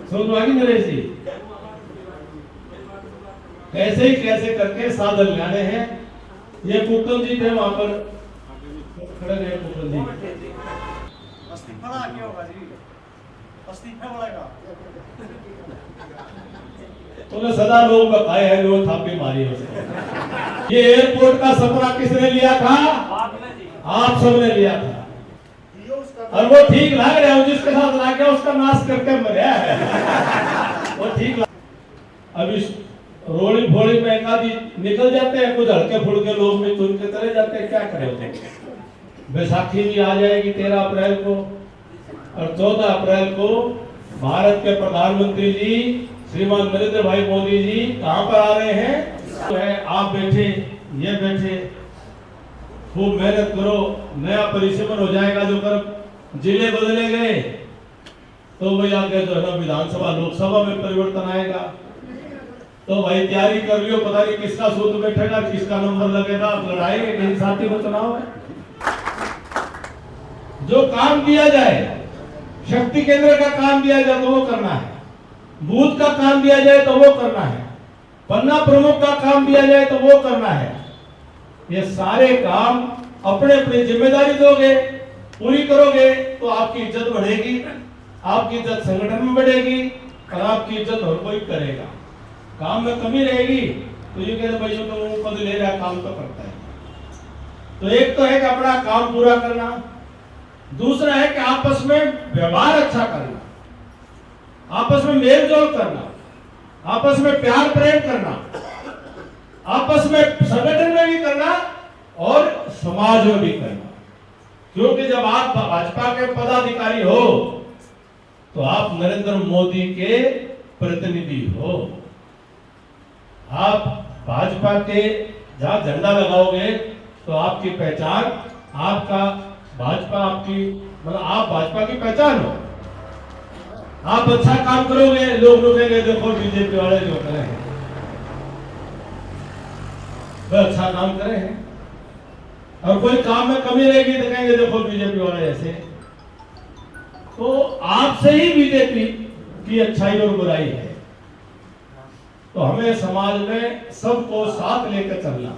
समझ में आ गई नरेश जी? कैसे ही कैसे करके साधन लाने हैं। ये कुकम जी थे वहां पर खड़े रहे। कुकम जी इस्तीफा क्या होगा जी? इस्तीफा बढ़ेगा तो सदा लोग बताए हैं, लोग थापी मारी है उसको। ये एयरपोर्ट का सपना किसने लिया था? आप सबने लिया था। और वो ठीक लग रहा है, जिसके साथ लग गया उसका नाश करके मरा है। वो ठीक अभी रोड़ी फोड़ी में एक आदि निकल जाते हैं, कुछ हल्के फुल्के लोग भी चुन के चले जाते हैं। क्या करें? बैसाखी भी आ जाएगी 13 अप्रैल को, और 14 अप्रैल को भारत के प्रधानमंत्री जी श्रीमान नरेंद्र भाई मोदी जी कहां पर आ रहे हैं? तो है आप बैठे, ये बैठे, खूब मेहनत करो, नया परिश्रम हो जाएगा। जो कर जिले बदले गए तो भाई आगे जो है ना विधानसभा लोकसभा में परिवर्तन आएगा। तो भाई तैयारी कर लियो, पता नहीं किसका सूत्र बैठेगा, किसका नंबर लगेगा, लड़ाएंगे कहीं साथी को चुनाव है। जो काम दिया जाए, शक्ति केंद्र का काम दिया जाए तो वो करना है, बूथ का काम दिया जाए तो वो करना है, पन्ना प्रमुख का काम दिया जाए तो वो करना है। ये सारे काम अपने अपनी जिम्मेदारी दोगे, पूरी करोगे तो आपकी इज्जत बढ़ेगी, आपकी इज्जत संगठन में बढ़ेगी, और आपकी इज्जत हर कोई करेगा। काम में कमी रहेगी तो ये कहते भाई तो वो पद ले रहा है, काम तो करता है। तो एक तो है कि अपना काम पूरा करना, दूसरा है कि आपस में व्यवहार अच्छा करना, आपस में मेल जोल करना, आपस में प्यार प्रेम करना, आपस में संगठन में भी करना और समाज में भी करना। क्योंकि जब आप भाजपा के पदाधिकारी हो तो आप नरेंद्र मोदी के प्रतिनिधि हो। आप भाजपा के जहां झंडा लगाओगे तो आपकी पहचान, आपका भाजपा आपकी मतलब आप भाजपा की पहचान हो। आप अच्छा काम करोगे, लोग रुकेंगे, देखो बीजेपी वाले जो कर रहे हैं वे अच्छा काम करे हैं, और कोई काम में कमी रहेगी तो कहेंगे देखो बीजेपी वाले ऐसे। तो आपसे ही बीजेपी की अच्छाई और बुराई है। तो हमें समाज में सबको साथ लेकर चलना,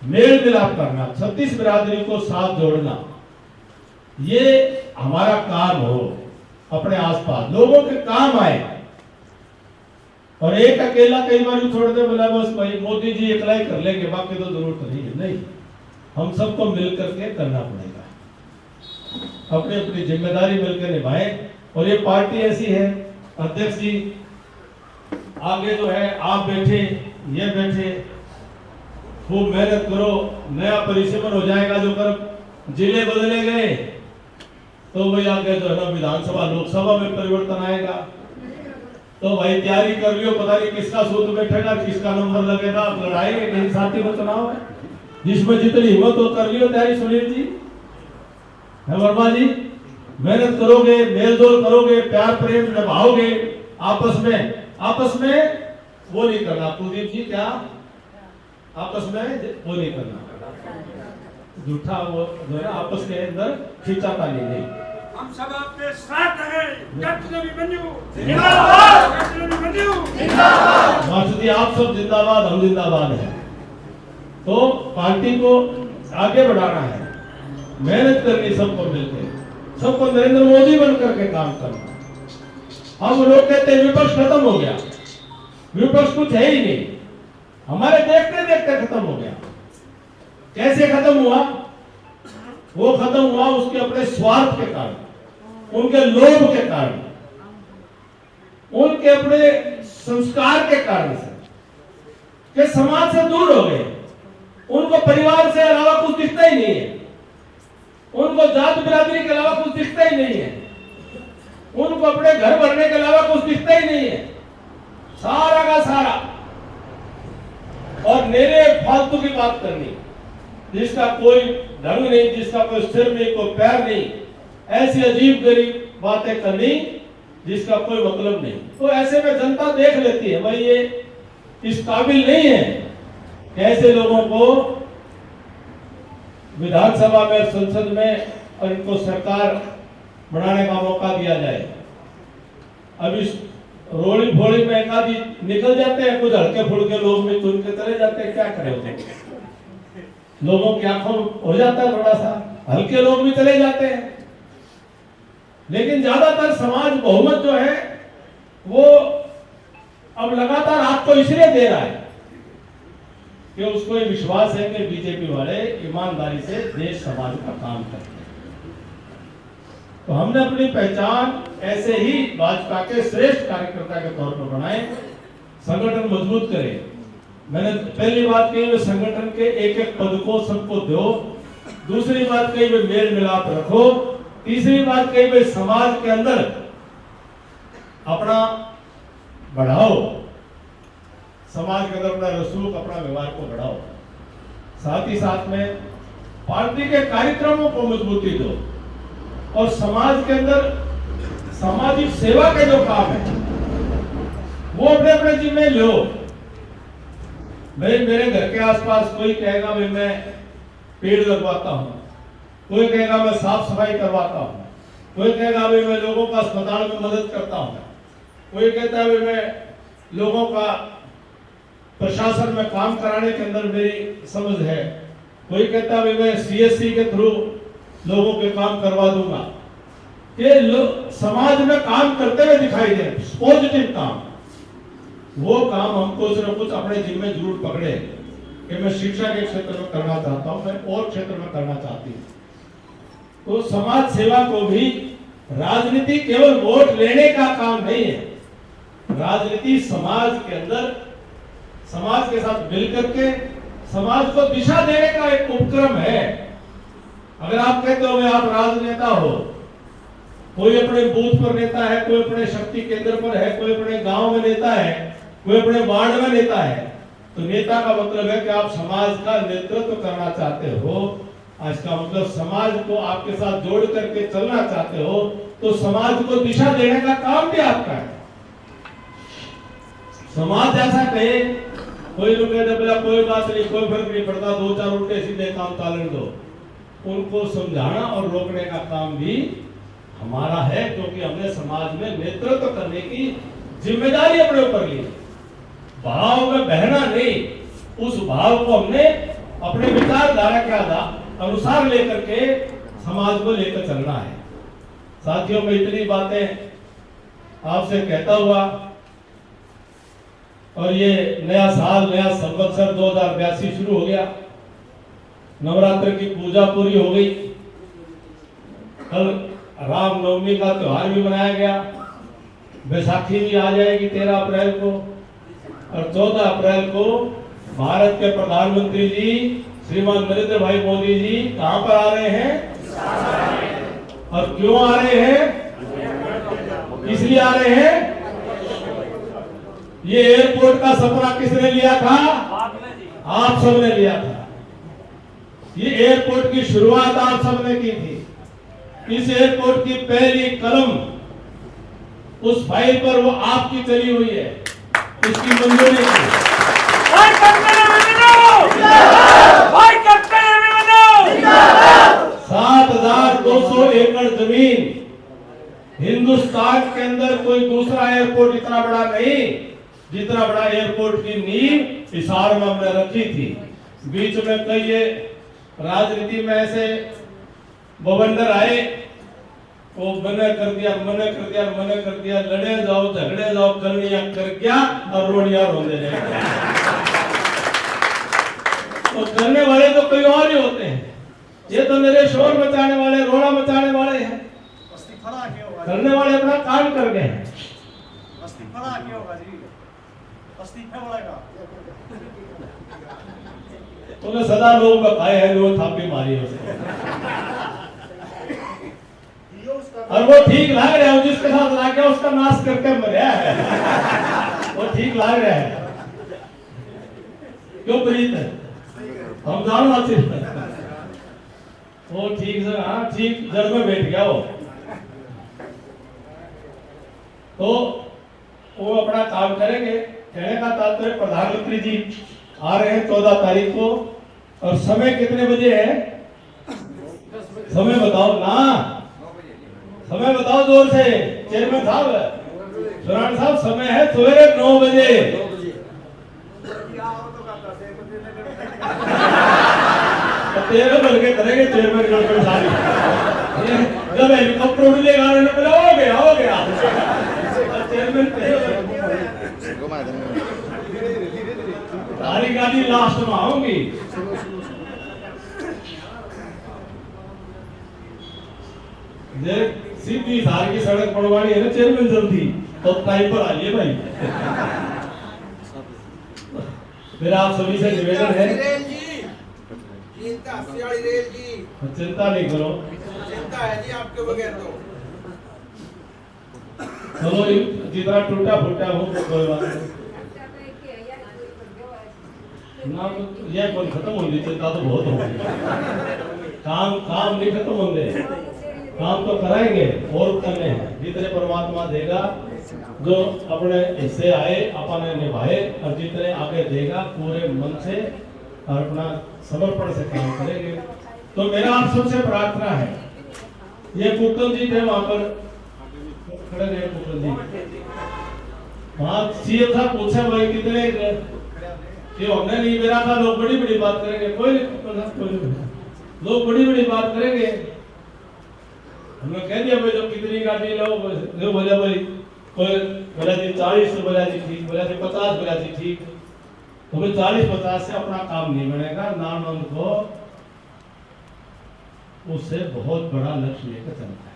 मेल मिलाप करना, 36 बिरादरी को साथ जोड़ना, ये हमारा काम हो। अपने आसपास लोगों के काम आए, और एक अकेला कई बार छोड़ दे बोला बस भाई मोदी जी अकेला ही कर लेंगे, बाकी तो जरूरत नहीं है। नहीं, हम सबको मिलकर के करना पड़ेगा, अपनी अपनी जिम्मेदारी मिलकर निभाएं। और ये पार्टी ऐसी है, अध्यक्ष जी आगे जो है आप बैठे, ये बैठे, खूब मेहनत करो, नया परिश्रम हो जाएगा। जो कर जिले बदले गए तो भाई आगे जो है ना विधानसभा लोकसभा में परिवर्तन आएगा। तो भाई तैयारी कर लियो, पता नहीं किसका सूत्र बैठेगा, किसका नंबर लगेगा, लड़ाएंगे कहीं साथी को चुनाव है। जिसमें जितनी हिम्मत हो कर लियो तैयारी। सुनील जी, वर्मा जी, मेहनत करोगे, मेलजोल करोगे, प्यार प्रेम निभाओगे, आपस में वो नहीं करना। कुलदीप जी क्या आपस में वो नहीं करना, झूठा वो जो है आपस के अंदर खींचातानी नहीं। हम सब आपके साथ हैं। कैप्टन अभिमन्यु जिंदाबाद, कैप्टन अभिमन्यु जिंदाबाद। मास्टर जी आप सब जिंदाबाद, हम जिंदाबाद हैं। तो पार्टी को आगे बढ़ाना है, मेहनत करनी, सबको मिलकर, सबको नरेंद्र मोदी बनकर के काम करना। अब लोग कहते हैं विपक्ष खत्म हो गया, विपक्ष कुछ है ही नहीं, हमारे देखते देखते खत्म हो गया। कैसे खत्म हुआ? वो खत्म हुआ उसके अपने स्वार्थ के कारण, उनके लोभ के कारण, उनके अपने संस्कार के कारण से, कि समाज से दूर हो गए। उनको परिवार से अलावा कुछ दिखता ही नहीं है, उनको जात बिरादरी के अलावा कुछ दिखता ही नहीं है, उनको अपने घर भरने के अलावा कुछ दिखता ही नहीं है, सारा का सारा। और मेरे फालतू की बात करनी, जिसका कोई ढंग नहीं, जिसका कोई सिर नहीं, कोई पैर नहीं, ऐसी अजीब गरीब बातें करनी जिसका कोई मतलब नहीं। तो ऐसे में जनता देख लेती है भाई ये इस काबिल नहीं है कि ऐसे लोगों को विधानसभा में, संसद में और इनको सरकार बनाने का मौका दिया जाए। अब इस रोड़ी फोड़ी में एक आदि निकल जाते हैं, कुछ हल्के फुल्के लोग भी चुन के चले जाते हैं, क्या करें होते, लोगों की आंखों में हो जाता है थोड़ा सा, हल्के लोग भी चले जाते हैं। लेकिन ज्यादातर समाज बहुमत जो है वो अब लगातार आपको इसलिए दे रहा है कि उसको ये विश्वास है कि बीजेपी वाले ईमानदारी से देश समाज का काम करते हैं। तो हमने अपनी पहचान ऐसे ही भाजपा के श्रेष्ठ कार्यकर्ता के तौर पर बनाए, संगठन मजबूत करें। मैंने पहली बात कही, वे संगठन के एक एक पद को सबको दो। दूसरी बात कही, वे मेल मिलाप रखो। तीसरी बात कही, वे समाज के अंदर अपना बढ़ाओ, समाज के अंदर अपना रसूख, अपना व्यवहार को बढ़ाओ। साथ ही साथ में पार्टी के कार्यक्रमों को मजबूती दो और समाज के अंदर सामाजिक सेवा के जो काम है वो अपने अपने जिम्मे लो। भाई मेरे घर के आसपास कोई कहेगा भाई मैं पेड़ लगवाता हूँ, कोई कहेगा मैं साफ सफाई करवाता हूँ, कोई कहेगा भाई मैं लोगों का अस्पताल में मदद करता हूँ, कोई कहता है भाई मैं लोगों का प्रशासन में काम कराने के अंदर मेरी समझ है, कोई कहता है भाई मैं सीएससी के थ्रू लोगों के काम करवा दूंगा। ये लोग समाज में काम करते हुए दिखाई दे, पॉजिटिव काम, वो काम हमको कुछ न कुछ अपने जिम्मे जरूर पकड़े कि मैं शिक्षा के क्षेत्र में करना चाहता हूं, मैं और क्षेत्र में करना चाहती हूँ। तो समाज सेवा को भी, राजनीति केवल वोट लेने का काम नहीं है, राजनीति समाज के अंदर समाज के साथ मिलकर के समाज को दिशा देने का एक उपक्रम है। अगर आप कहते हो आप राजनेता हो, कोई अपने बूथ पर नेता है, कोई अपने शक्ति केंद्र पर है, कोई अपने गांव में नेता है, कोई अपने वार्ड में नेता है, तो नेता का मतलब है कि आप समाज का नेतृत्व करना चाहते हो। इसका मतलब समाज को आपके साथ जोड़ करके चलना चाहते हो, तो समाज को दिशा देने का काम भी आपका है। समाज ऐसा कहे, कोई लोग कहते बोला कोई बात नहीं, कोई फर्क नहीं पड़ता, दो चार उल्टे सीधे काम टालने दो, उनको समझाना और रोकने का काम भी हमारा है, क्योंकि हमने समाज में नेतृत्व करने की जिम्मेदारी अपने ऊपर ली। भाव में बहना नहीं, उस भाव को हमने अपने विचारधारा के अनुसार लेकर के समाज को लेकर चलना है। साथियों में इतनी बातें आपसे कहता हुआ, और ये नया साल, नया संवत्सर 2082 शुरू हो गया, नवरात्र की पूजा पूरी हो गई, कल रामनवमी का त्योहार भी मनाया गया, बैसाखी भी आ जाएगी 13 अप्रैल को, और 14 अप्रैल को भारत के प्रधानमंत्री जी श्रीमान नरेंद्र भाई मोदी जी कहां पर आ रहे हैं और क्यों आ रहे हैं, इसलिए आ रहे हैं। ये एयरपोर्ट का सपना किसने लिया था? आप सबने लिया था। ये एयरपोर्ट की शुरुआत आप सबने की थी। इस एयरपोर्ट की पहली कलम उस फाइल पर वो आपकी चली हुई है, उसकी मंजूरी थी। 7,200 एकड़ जमीन, हिंदुस्तान के अंदर कोई दूसरा एयरपोर्ट इतना बड़ा नहीं जितना बड़ा एयरपोर्ट की नींव हिसार में हमने रखी थी। बीच में कई ये राजनीति में ऐसे बवंडर आए, वो मना कर दिया, मना कर दिया, मना कर दिया, लड़े जाओ, झगड़े जाओ, करनिया कर गया और रोनिया रोने लगे। तो करने वाले तो कोई और ही होते हैं, ये तो मेरे शोर मचाने वाले, रोना मचाने वाले हैं। करने वाले अपना काम कर गए हैं। तूने सदा लोग बताए हैं, वो थापी मारी है उसको, और वो ठीक लग रहा है, जिसके साथ लग गया उसका नाश करके मरा है, वो ठीक लग रहा है। क्यों प्रीत है, हम जानो सिर्फ वो ठीक से, हाँ ठीक जड़ में बैठ गया वो, तो वो अपना काम करेंगे। कहने का तात्पर्य प्रधानमंत्री जी आ रहे हैं 14 तारीख को, और समय कितने बजे है? समय बताओ ना, समय बताओ जोर से चेयरमैन साहब। सुरान साहब समय है सवेरे 9 बजे। तेरे बल के करेंगे चेयरमैन गणपत साहब जब हेलीकॉप्टर उड़ेगा हो गया चेयरमैन सारी गाड़ी लास्ट में आऊंगी। सीधी धार की सड़क पड़वानी है ना चेयरमैन जल्दी तो टाइम पर आइए भाई। मेरा आप सभी से निवेदन है चिंता नहीं करो, चिंता है जी आपके बगैर तो। चलो जितना टूटा फूटा हो तो कोई बात नहीं ना, ये कौन खत्म होगी चिंता तो बहुत होगी। काम नहीं खत्म होंगे, काम तो कराएंगे और करने हैं जितने परमात्मा देगा, जो अपने हिस्से आए अपने निभाए और जितने आगे देगा पूरे मन से और अपना समर्पण से काम करेंगे। तो मेरा आप सबसे प्रार्थना है, ये कुकल जी थे वहां पर खड़े रहे, कुकल जी वहां सीएम साहब पूछे भाई कितने कि हमने नहीं मेरा था, लोग बड़ी बड़ी बात करेंगे, कोई लोग बड़ी बड़ी बात करेंगे। हमने कह दिया भाई जो कितनी गाड़ी लो, जो बोला भाई कोई बोला जी 40 तो बोला जी ठीक, बोला जी 50 बोला जी ठीक। तो भाई 40-50 से अपना काम नहीं बनेगा, नाम को उससे बहुत बड़ा लक्ष्य लेकर चलता है।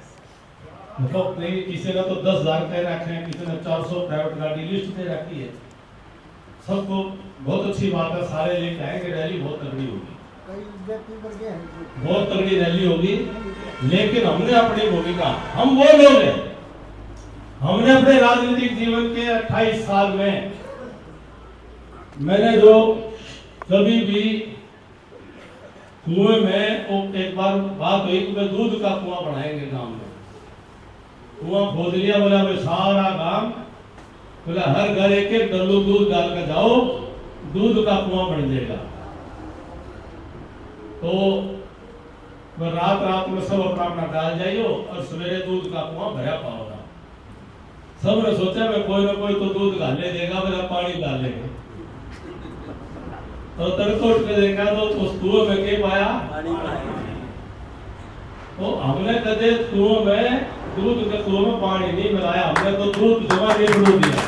मतलब नहीं किसी ने तो 10,000 कह रखे हैं, किसी ने 400 प्राइवेट गाड़ी लिस्ट दे रखी है। सबको बहुत अच्छी बात है, सारे लेके आएंगे, रैली बहुत तगड़ी होगी, बहुत तगड़ी रैली होगी। लेकिन हमने अपनी भूमिका, हम वो लोग हैं, हमने अपने राजनीतिक जीवन के 28 साल में मैंने जो कभी भी कुएं में एक बार बात हुई कि दूध का कुआं बनाएंगे गांव में, कुआं खोद लिया, बोला भाई सारा गांव, बोला हर घर एक डल्लू दूध डाल कर जाओ, दूध का कुआं बन जाएगा। तो रात में सब अपना डाल जाइयो और सवेरे दूध का कुआं भरा पाओगा। सबने सोचा मैं कोई ना कोई तो दूध डालने देगा, मेरा पानी डालेंगे। तो तड़को उठ के देखा तो उस कुएं में क्या पाया, तो हमने कदे कुएं में दूध के कुएं में पानी नहीं मिलाया, हमने तो दूध जमा निकलू दिया।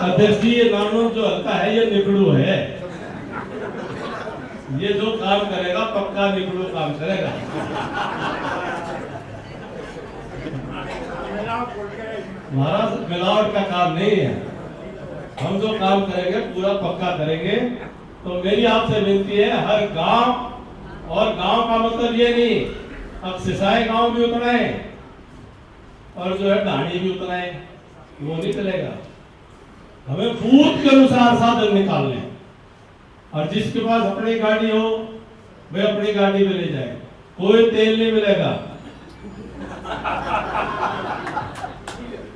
अध्यक्ष जी ये कानून जो हल्का है ये निकड़ू है, ये जो काम करेगा पक्का निकड़ू काम करेगा। महाराज मिलावट का काम नहीं है, हम जो काम करेंगे पूरा पक्का करेंगे। तो मेरी आपसे विनती है, हर गांव, और गांव का मतलब ये नहीं अब सिसाई गांव भी उतना है और जो है ढाणी भी उतना है, वो नहीं चलेगा। हमें बूथ के अनुसार साधन निकालने, और जिसके पास अपनी गाड़ी हो वह अपनी गाड़ी में ले जाए, कोई तेल नहीं मिलेगा,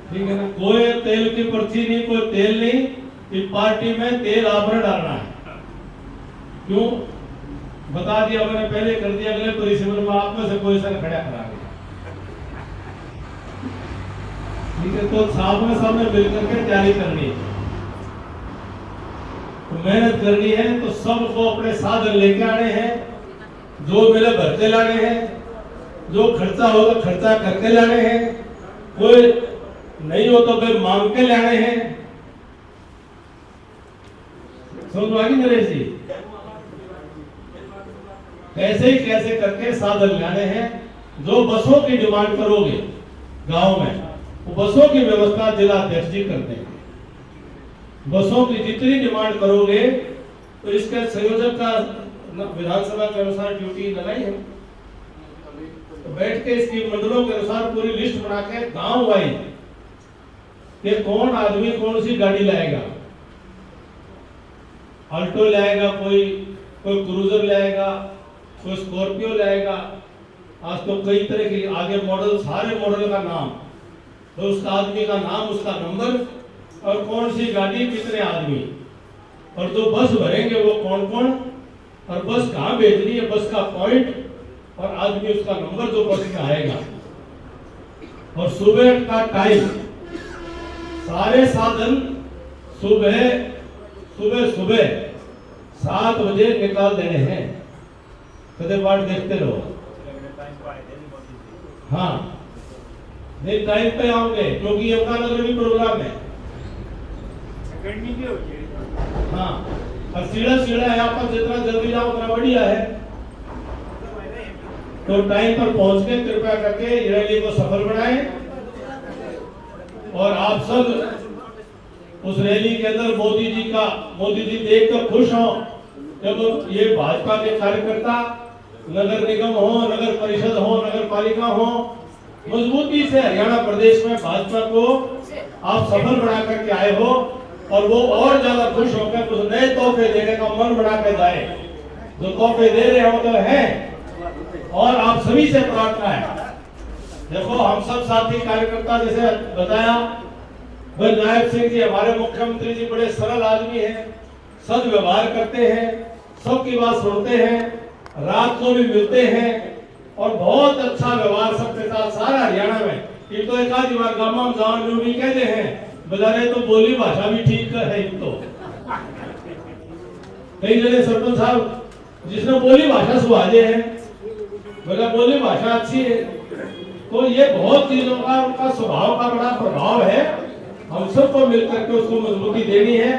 ठीक है ना, कोई तेल की पर्ची नहीं, कोई तेल नहीं कि पार्टी में तेल आपने डालना है। क्यों बता दिया मैंने, पहले कर दिया, अगले परिसीमन में आप में से कोई सर खड़ा करा दिया, ठीक है। तो सामने मिलकर के तैयारी करनी है, तो मेहनत करनी है, तो सबको अपने साधन लेके आने हैं, जो मिले भरते लाने हैं, जो खर्चा होगा खर्चा करके लाने हैं, कोई नहीं हो तो फिर मांग के लाने हैं। समझ आ गई नरेश जी? कैसे करके साधन लाने हैं। जो बसों की डिमांड करोगे गांव में, वो बसों की व्यवस्था जिला अध्यक्ष जी कर देंगे। बसों की जितनी डिमांड करोगे तो इसके संयोजक का विधानसभा के अनुसार ड्यूटी लगाई है, तो बैठ के इसकी मंडलों के अनुसार पूरी लिस्ट बना के गांव वाइज कि कौन आदमी कौन सी गाड़ी लाएगा, अल्टो लाएगा, कोई क्रूजर लाएगा, कोई स्कॉर्पियो लाएगा। आज तो कई तरह के आगे मॉडल, सारे मॉडल का नाम, तो उसका आदमी का नाम, उसका नंबर और कौन सी गाड़ी कितने आदमी, और जो बस भरेंगे वो कौन कौन, और बस कहाँ भेजनी है, बस का पॉइंट, और आज भी उसका नंबर जो बस में आएगा। और सुबह का टाइम, सारे साधन सुबह 7 बजे निकाल देने हैं। कदे बाट देखते रहो। हाँ, नहीं टाइम पे आओगे क्योंकि यमुनानगर भी प्रोग्राम है। हाँ, और सीढ़ा है आपका, जितना जल्दी जाओ उतना बढ़िया है। तो टाइम पर पहुंच के कृपया करके रैली को सफल बनाएं और आप सब उस रैली के अंदर मोदी जी देखकर खुश हों। जब ये भाजपा के कार्यकर्ता नगर निगम हो, नगर परिषद हो, नगर पालिका हो, मजबूती से हरियाणा प्रदेश में भाजपा को आप सफल बना करके आए हो और वो और ज्यादा खुश होकर कुछ नए तोहफे देने का मन बना के जाए। जो तोहफे दे रहे हो तो है, और आप सभी से प्रार्थना है। देखो हम सब साथी कार्यकर्ता, जैसे बताया नायब सिंह जी हमारे मुख्यमंत्री जी बड़े सरल आदमी हैं, सद्व्यवहार करते हैं, सबकी बात सुनते हैं, रात को भी मिलते हैं और बहुत अच्छा व्यवहार सबके साथ सारा हरियाणा में। ये तो एक आधी बार गांव में भी कहते हैं बजारे तो बोली भाषा भी ठीक है। तो कई जगह सरपंच साहब जिसने बोली भाषा सुहाजे हैं, बोला बोली भाषा अच्छी है। तो ये बहुत चीजों का उनका स्वभाव का बड़ा प्रभाव है। हम सबको मिलकर के उसको मजबूती देनी है।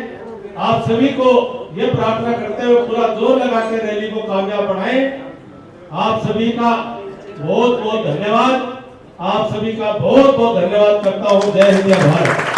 आप सभी को ये प्रार्थना करते हुए पूरा जोर लगा के रैली को कामयाब बनाएं। आप सभी का बहुत बहुत धन्यवाद। आप सभी का बहुत बहुत धन्यवाद करता हूँ। जय हिंद, जय भारत।